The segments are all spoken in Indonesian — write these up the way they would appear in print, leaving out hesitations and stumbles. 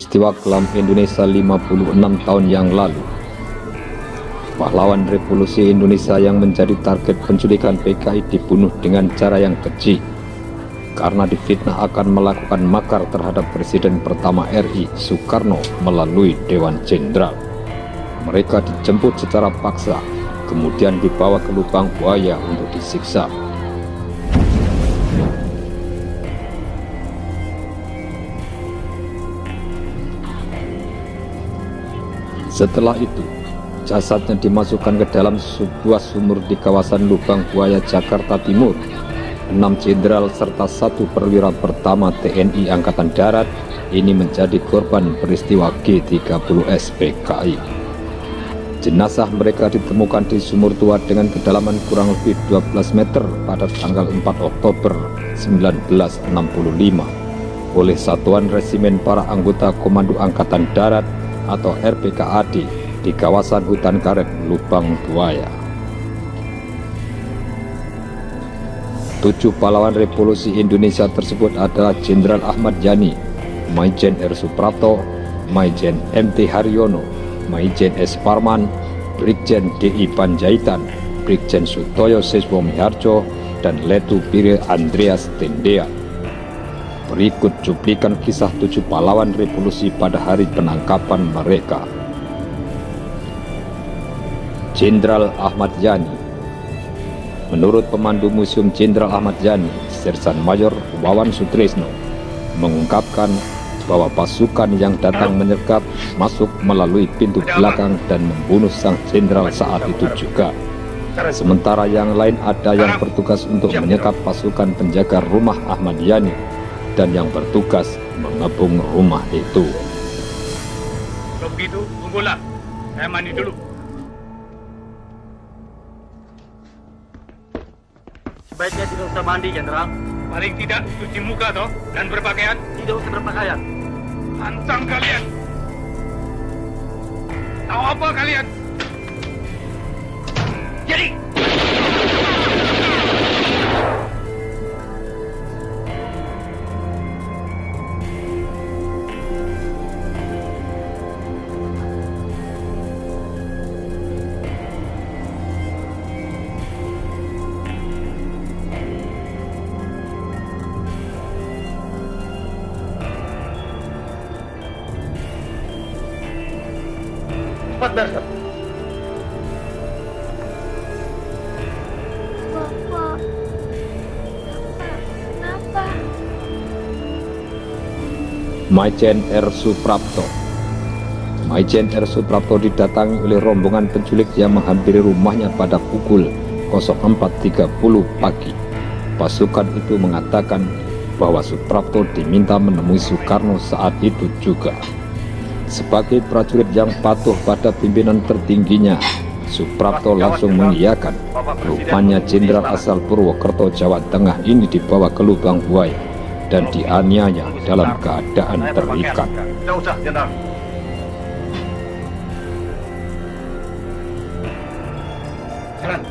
Peristiwa kelam Indonesia 56 tahun yang lalu. Pahlawan revolusi Indonesia yang menjadi target penculikan PKI dibunuh dengan cara yang keji karena difitnah akan melakukan makar terhadap Presiden pertama RI Soekarno melalui Dewan Jenderal. Mereka dijemput secara paksa, kemudian dibawa ke lubang buaya untuk disiksa. Setelah itu, jasadnya dimasukkan ke dalam sebuah sumur di kawasan Lubang Buaya, Jakarta Timur. 6 jenderal serta 1 perwira pertama TNI Angkatan Darat ini menjadi korban peristiwa G30S PKI. Jenazah mereka ditemukan di sumur tua dengan kedalaman kurang lebih 12 meter pada tanggal 4 Oktober 1965 oleh Satuan Resimen Para Anggota Komando Angkatan Darat atau RPKAD di kawasan hutan karet Lubang Buaya. 7 pahlawan revolusi Indonesia tersebut adalah Jenderal Ahmad Yani, Maijen R. Suprapto, Maijen MT Haryono, Maijen S. Parman, Brigjen DI Panjaitan, Brigjen Sutoyo Siswo Miharjo, dan Letu Pire Andreas Tendea. Berikut cuplikan kisah 7 pahlawan revolusi pada hari penangkapan mereka. Jenderal Ahmad Yani. Menurut pemandu Museum Jenderal Ahmad Yani, Sersan Mayor Wawan Sutrisno mengungkapkan bahwa pasukan yang datang menyergap masuk melalui pintu belakang dan membunuh sang jenderal saat itu juga. Sementara yang lain ada yang bertugas untuk menyekap pasukan penjaga rumah Ahmad Yani dan yang bertugas mengepung rumah itu. Kalau begitu, tunggulah. Saya mandi dulu. Sebaiknya tidak usah mandi, Jenderal. Paling tidak cuci muka toh dan berpakaian. Tidak usah berpakaian. Ancam kalian. Tahu apa kalian? Jadi. Cepat, Berser. Bapak, kenapa? Maijen R. Suprapto. Maijen R. Suprapto didatangi oleh rombongan penculik yang menghampiri rumahnya pada pukul 04.30 pagi. Pasukan itu mengatakan bahwa Suprapto diminta menemui Soekarno saat itu juga. Sebagai prajurit yang patuh pada pimpinan tertingginya, Suprapto langsung mengiyakan. Rupanya jenderal asal Purwokerto, Jawa Tengah ini dibawa ke Lubang Buaya dan dianiaya dalam keadaan terikat. Tidak usah, Jenderal. Jalan.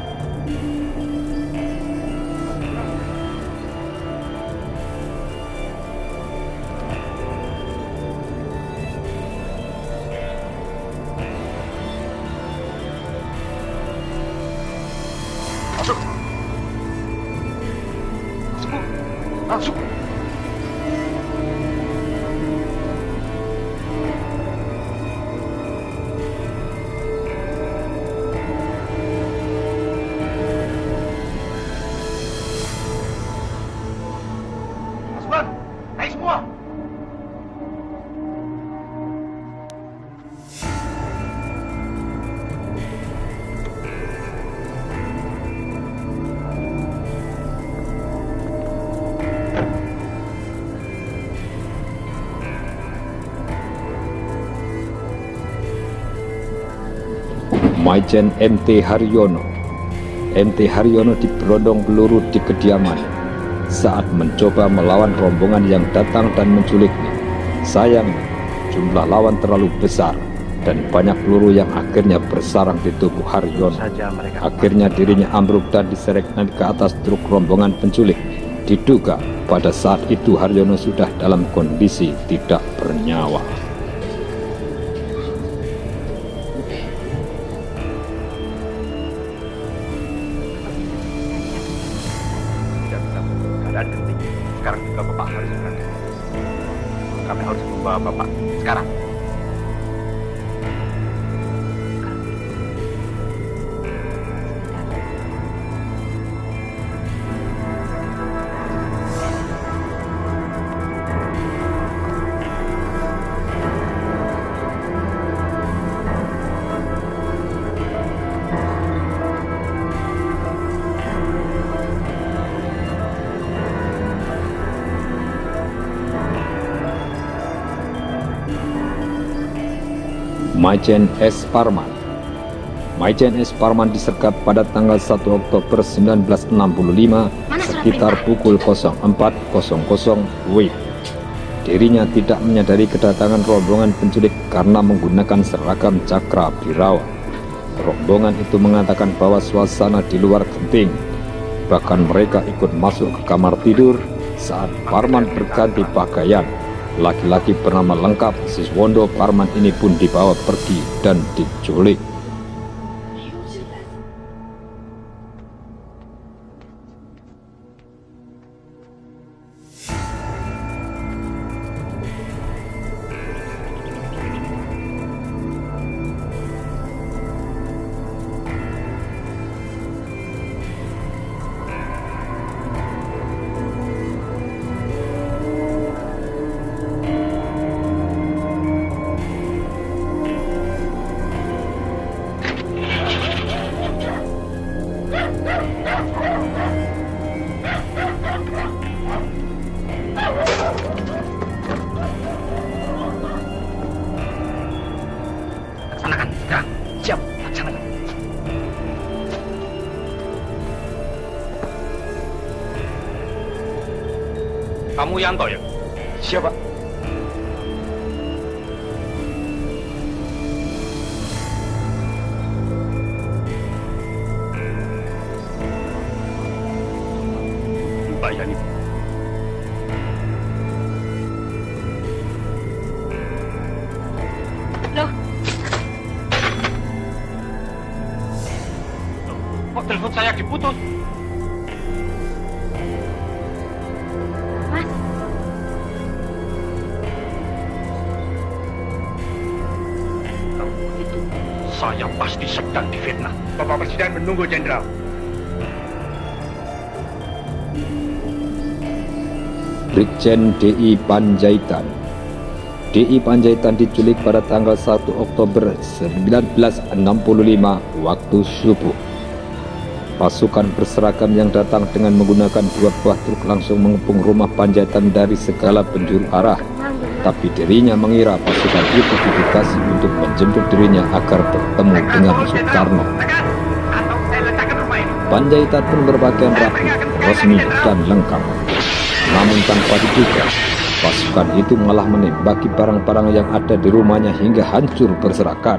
Masuk. Masuk. Masukkan. Naik semua. Maijen MT Haryono. MT Haryono diberondong peluru di kediaman saat mencoba melawan rombongan yang datang dan menculiknya. Sayangnya, jumlah lawan terlalu besar dan banyak peluru yang akhirnya bersarang di tubuh Haryono. Akhirnya dirinya ambruk dan diseret naik ke atas truk rombongan penculik. Diduga pada saat itu Haryono sudah dalam kondisi tidak bernyawa. membawa Bapak sekarang. Maijen S. Parman. Maijen S. Parman disergap pada tanggal 1 Oktober 1965 sekitar pukul 04.00 WIB. Dirinya tidak menyadari kedatangan rombongan penculik karena menggunakan seragam Cakra Birawa. Rombongan itu mengatakan bahwa suasana di luar genting. Bahkan mereka ikut masuk ke kamar tidur saat Parman berganti pakaian. Laki-laki bernama lengkap Siswondo Parman ini pun dibawa pergi dan diculik. Laksanakan, sekarang. Siap, laksanakan. Kamu Yanto ya? Siap, Pak. Pak Yani. Loh, Kok telepon saya diputus? Mas, Kalau begitu, saya pasti sedang difitnah. Bapak Presiden menunggu, Jenderal. Brigjen D.I. Panjaitan. D.I. Panjaitan diculik pada tanggal 1 Oktober 1965 waktu subuh. Pasukan berseragam yang datang dengan menggunakan 2 buah truk langsung mengepung rumah Panjaitan dari segala penjuru arah. Tapi dirinya mengira pasukan itu didikasi untuk menjemput dirinya agar bertemu dengan Soekarno. Atau saya letakkan rumah ini. Panjaitan pun berpakaian rapi, resmi dan lengkap. Namun tanpa diduga, pasukan itu malah menembaki barang-barang yang ada di rumahnya hingga hancur berserakan.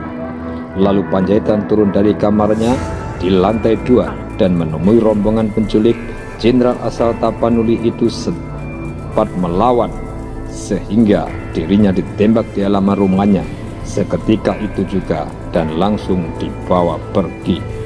Lalu Panjaitan turun dari kamarnya di lantai 2 dan menemui rombongan penculik. Jenderal asal Tapanuli itu sempat melawan sehingga dirinya ditembak di halaman rumahnya seketika itu juga dan langsung dibawa pergi.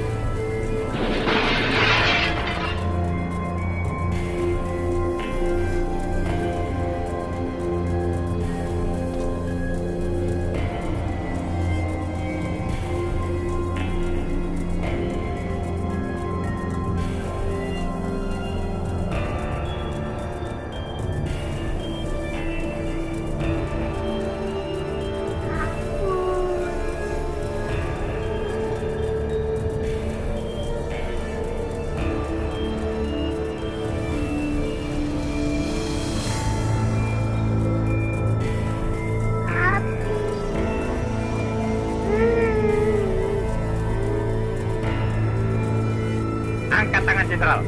Angkat tangan, Jenderal.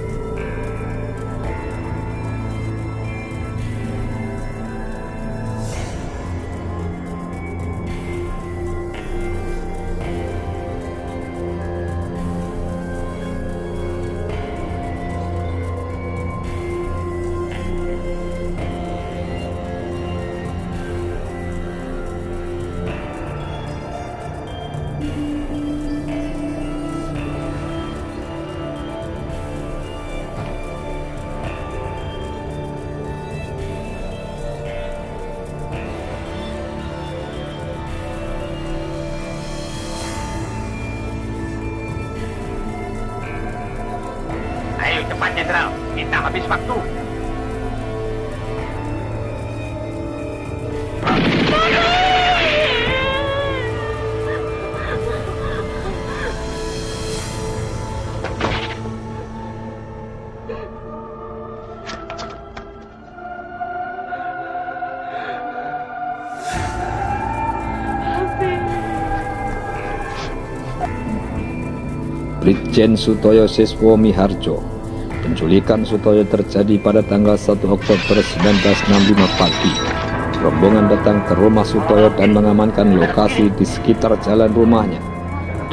Kita habis waktu. Brigjen Sutoyo Siswo Miharjo. Penculikan Sutoyo terjadi pada tanggal 1 Oktober 1965 pagi. Rombongan datang ke rumah Sutoyo dan mengamankan lokasi di sekitar jalan rumahnya,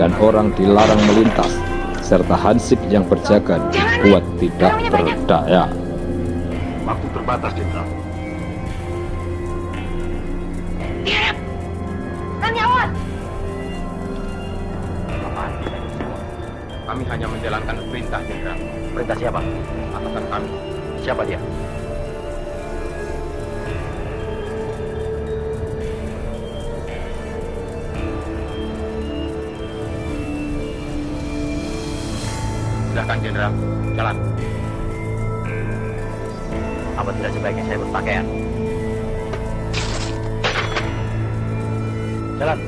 dan orang dilarang melintas, serta hansip yang berjaga dibuat tidak berdaya. Waktu terbatas, Jenderal. Kami hanya menjalankan perintah, Jenderal. Perintah siapa? Atasan kami. Siapa dia? Silakan, Jenderal. Jalan. Apa tidak sebaiknya saya berpakaian? Jalan.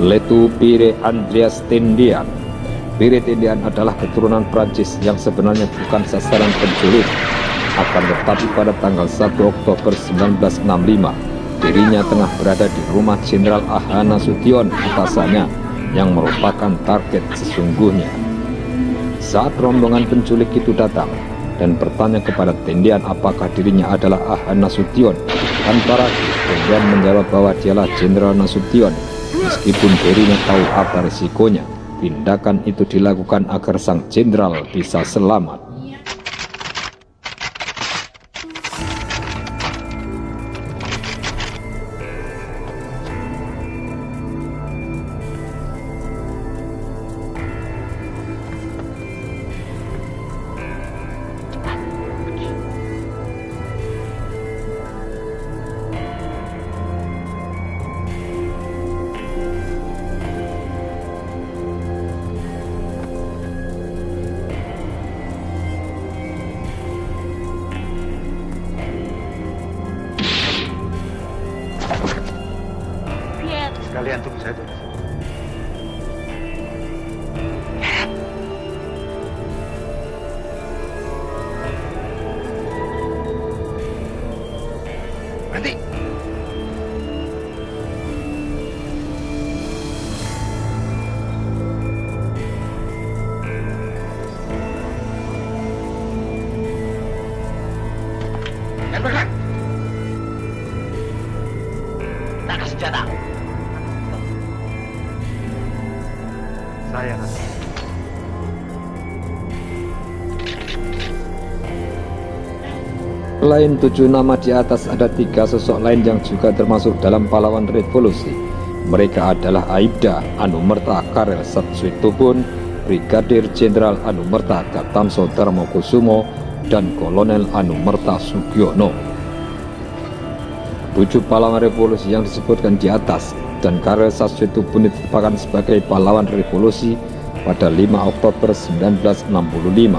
Letu Pire Andreas Tendian. Pire Tendian adalah keturunan Prancis yang sebenarnya bukan sasaran penculik. Akan tetapi pada tanggal 1 Oktober 1965, dirinya tengah berada di rumah Jenderal A.H. Nasution, atasannya, yang merupakan target sesungguhnya. Saat rombongan penculik itu datang dan bertanya kepada Tendian apakah dirinya adalah A.H. Nasution, tanpa ragu Tendian menjawab bahwa dialah Jenderal Nasution. Meskipun dirinya tahu apa risikonya, tindakan itu dilakukan agar sang jenderal bisa selamat. Kalian tunggu saya tuh. Berhenti. Dan bergerak. Tangkap senjata. Saya. Selain 7 nama di atas, ada 3 sosok lain yang juga termasuk dalam pahlawan revolusi. Mereka adalah Aibda Anumerta Karel Satsuitubun, Brigadir Jenderal Anumerta Gatamso Darmokusumo, dan Kolonel Anumerta Sugiono. 7 pahlawan revolusi yang disebutkan di atas dan Karel Satsuitubun ditetapkan sebagai pahlawan revolusi pada 5 Oktober 1965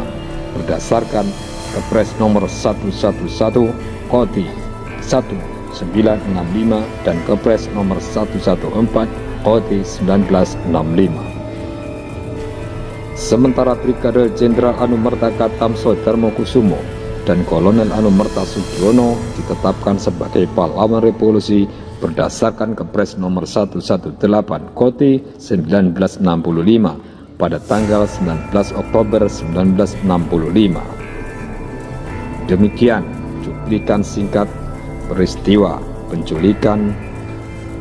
berdasarkan Kepres nomor 111 Kodi 1965 dan Kepres nomor 114 Kodi 1965. Sementara Brigadir Jenderal Anumerta Gatamso Darmokusumo dan Kolonel Anumerta Sugiono ditetapkan sebagai pahlawan revolusi berdasarkan Kepres nomor 118 Kodi 1965 pada tanggal 19 Oktober 1965. Demikian cuplikan singkat peristiwa penculikan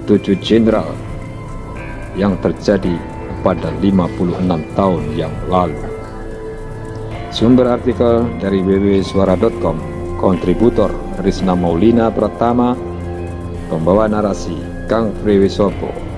7 jenderal yang terjadi pada 56 tahun yang lalu. Sumber artikel dari www.suara.com, Kontributor Risna Maulina Pratama. Pembawa narasi Kang Priwisopo.